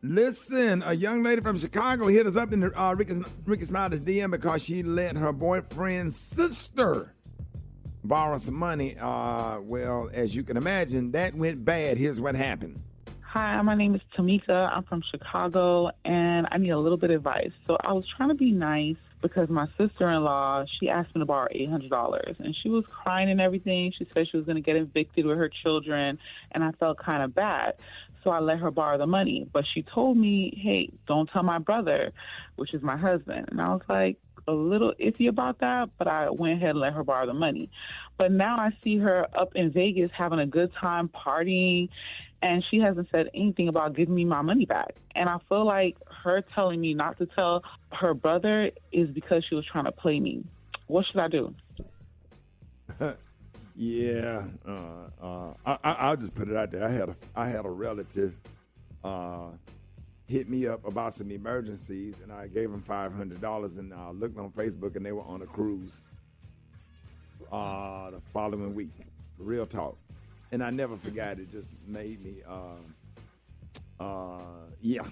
Listen, a young lady from Chicago hit us up in the Rickey Smiley's DM because she let her boyfriend's sister borrow some money. Well, as you can imagine, that went bad. Here's what happened. Hi, my name is Tamika. I'm from Chicago, and I need a little bit of advice. So I was trying to be nice because my sister-in-law, she asked me to borrow $800, and she was crying and everything. She said she was going to get evicted with her children, and I felt kind of bad. So I let her borrow the money. But she told me, hey, don't tell my brother, which is my husband. And I was like a little iffy about that, but I went ahead and let her borrow the money. But now I see her up in Vegas having a good time partying, and she hasn't said anything about giving me my money back. And I feel like her telling me not to tell her brother is because she was trying to play me. What should I do? Yeah, I'll just put it out there. I had a relative hit me up about some emergencies, and I gave him $500, and I looked on Facebook, and they were on a cruise the following week. Real talk. And I never forgot. It just made me, yeah,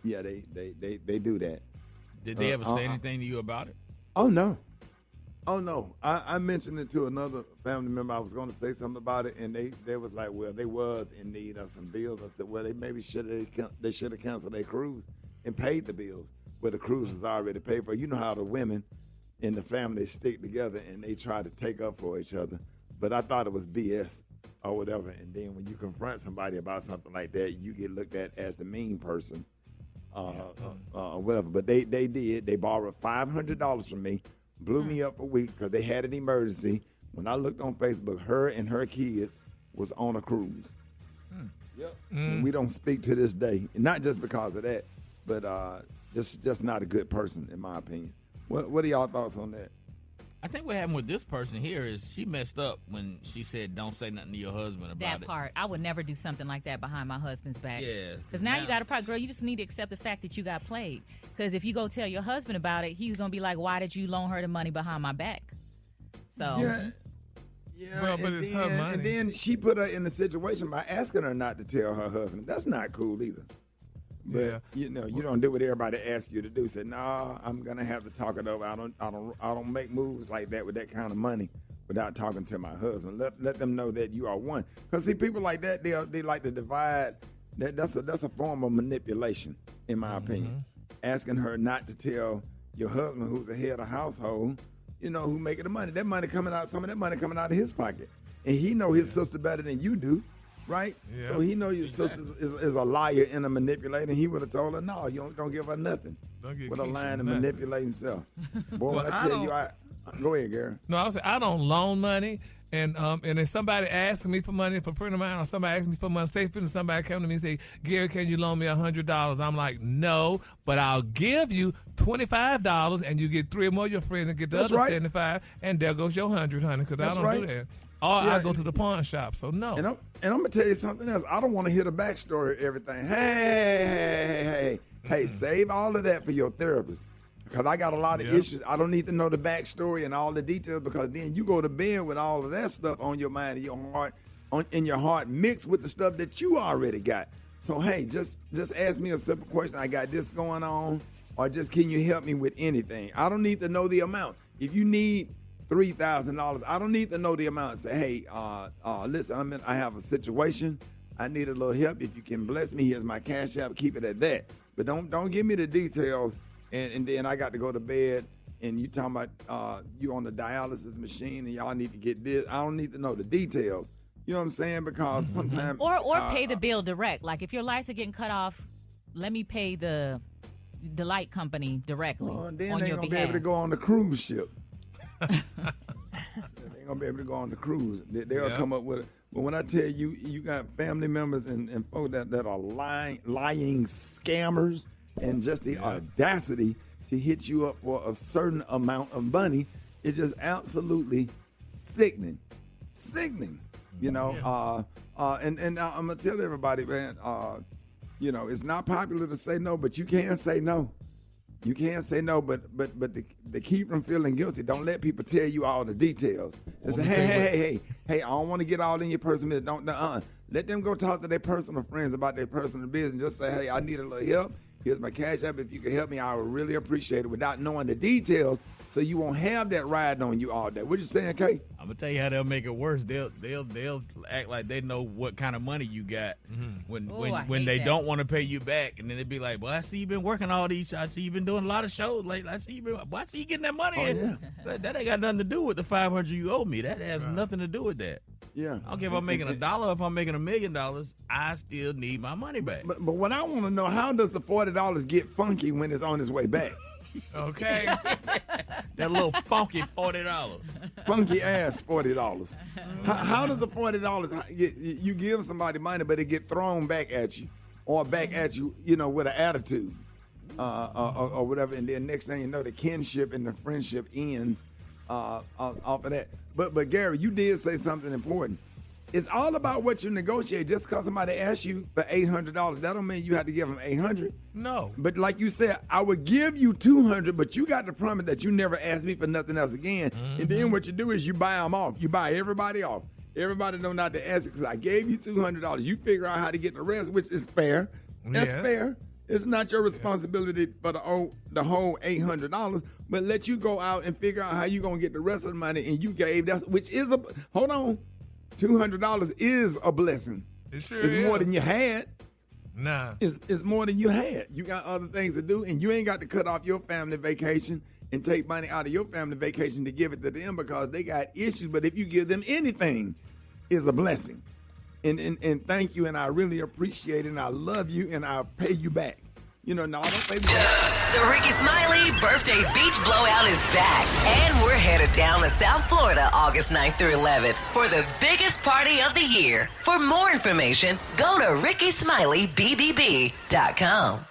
they do that. Did they ever say anything to you about it? Oh, no. I mentioned it to another family member. I was going to say something about it, and they was like, well, they was in need of some bills. I said, well, they should have canceled their cruise and paid the bills, but the cruise was already paid for. You know how the women in the family stick together and they try to take up for each other. But I thought it was BS or whatever. And then when you confront somebody about something like that, you get looked at as the mean person or whatever. But they did. They borrowed $500 from me. Blew me up a week because they had an emergency. When I looked on Facebook, her and her kids was on a cruise. Yep. We don't speak to this day, and not just because of that, but just not a good person, in my opinion. What are y'all thoughts on that? I think what happened with this person here is she messed up when she said don't say nothing to your husband about it. That part. I would never do something like that behind my husband's back. Yeah. Because now you got a problem. Girl, you just need to accept the fact that you got played. Because if you go tell your husband about it, he's going to be like, why did you loan her the money behind my back? So. Yeah, well, but it's her money. And then she put her in the situation by asking her not to tell her husband. That's not cool either. But you don't do what everybody asks you to do. Say, no, I'm gonna have to talk it over. I don't make moves like that with that kind of money without talking to my husband. Let them know that you are one. Because see, people like that, they like to divide. That's a form of manipulation, in my opinion. Asking her not to tell your husband, who's the head of the household, who making the money. Some of that money coming out of his pocket, and he know his sister better than you do. Right? Yeah. So he know your sister is a liar and a manipulator, and he would have told her, no, you don't give her nothing. With a line and manipulating self. Boy, when I tell you, go ahead, Gary. No, I was saying, I don't loan money, and if somebody asks me for money, if a friend of mine or somebody asks me for money, say somebody come to me and say, Gary, can you loan me $100? I'm like, no, but I'll give you $25, and you get 3 or more of your friends and get the other 75, and there goes your 100, honey, because I don't do that. Or I go to the pawn shop, so no. And I'm going to tell you something else. I don't want to hear the backstory of everything. Hey, save all of that for your therapist. Because I got a lot of issues. I don't need to know the backstory and all the details, because then you go to bed with all of that stuff on your mind and your heart, in your heart, mixed with the stuff that you already got. So, hey, just ask me a simple question. I got this going on, or just can you help me with anything? I don't need to know the amount. If you need $3,000. I don't need to know the amount. Say, hey, listen, I have a situation. I need a little help. If you can bless me, here's my cash app. Keep it at that. But don't give me the details. And then I got to go to bed. And you talking about you on the dialysis machine and y'all need to get this. I don't need to know the details. You know what I'm saying? Because sometimes or pay the bill direct. Like if your lights are getting cut off, let me pay the light company directly on then your they behalf. Gonna be able to go on the cruise ship. They ain't gonna be able to go on the cruise. They'll come up with it. But when I tell you, you got family members and folks that are lying scammers, and just the audacity to hit you up for a certain amount of money, is just absolutely sickening. And I'm gonna tell everybody, man. It's not popular to say no, but you can say no. You can't say no, but to keep from feeling guilty, don't let people tell you all the details. Say, hey, I don't want to get all in your personal business. Don't, Let them go talk to their personal friends about their personal business. Just say, hey, I need a little help. Here's my cash app. If you can help me, I would really appreciate it without knowing the details so you won't have that ride on you all day. What you saying, Kay? I'm gonna tell you how they'll make it worse. They'll act like they know what kind of money you got when they don't want to pay you back, and then they'd be like, "Well, I see you've been working all these. I see you've been doing a lot of shows lately. I see you getting that money in. Yeah. That ain't got nothing to do with the $500 you owe me. That has nothing to do with that. Yeah. I don't care if I'm making $1, if I'm making $1 million, I still need my money back. But what I want to know, how does the $40 get funky when it's on its way back? Okay. That little funky $40. Funky ass $40. How does the $40 you give somebody money, but it get thrown back at you, or back at you, with an attitude, or whatever, and then next thing you know, the kinship and the friendship ends off of that. But Gary, you did say something important. It's all about what you negotiate. Just because somebody asks you for $800, that don't mean you have to give them $800. No. But like you said, I would give you $200, but you got to promise that you never ask me for nothing else again. Mm-hmm. And then what you do is you buy them off. You buy everybody off. Everybody know not to ask it because I gave you $200. You figure out how to get the rest, which is fair. That's fair. It's not your responsibility for the whole $800, but let you go out and figure out how you going to get the rest of the money, and you gave, hold on. $200 is a blessing. It sure is. It's more than you had. Nah. It's more than you had. You got other things to do, and you ain't got to cut off your family vacation and take money out of your family vacation to give it to them because they got issues. But if you give them anything, it's a blessing. And thank you, and I really appreciate it, and I love you, and I'll pay you back. No, I don't pay you back. The Rickey Smiley Birthday Beach Blowout is back, and we're headed down to South Florida August 9th through 11th for the biggest party of the year. For more information, go to RickySmileyBBB.com.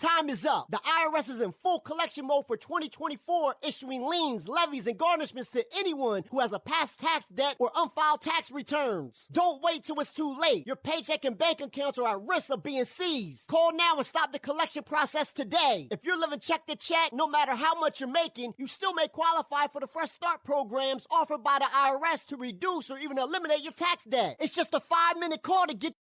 Time is up. The IRS is in full collection mode for 2024, issuing liens, levies, and garnishments to anyone who has a past tax debt or unfiled tax returns. Don't wait till it's too late. Your paycheck and bank accounts are at risk of being seized. Call now and stop the collection process today. If you're living check to check, no matter how much you're making, you still may qualify for the Fresh Start programs offered by the IRS to reduce or even eliminate your tax debt. It's just a 5-minute call to get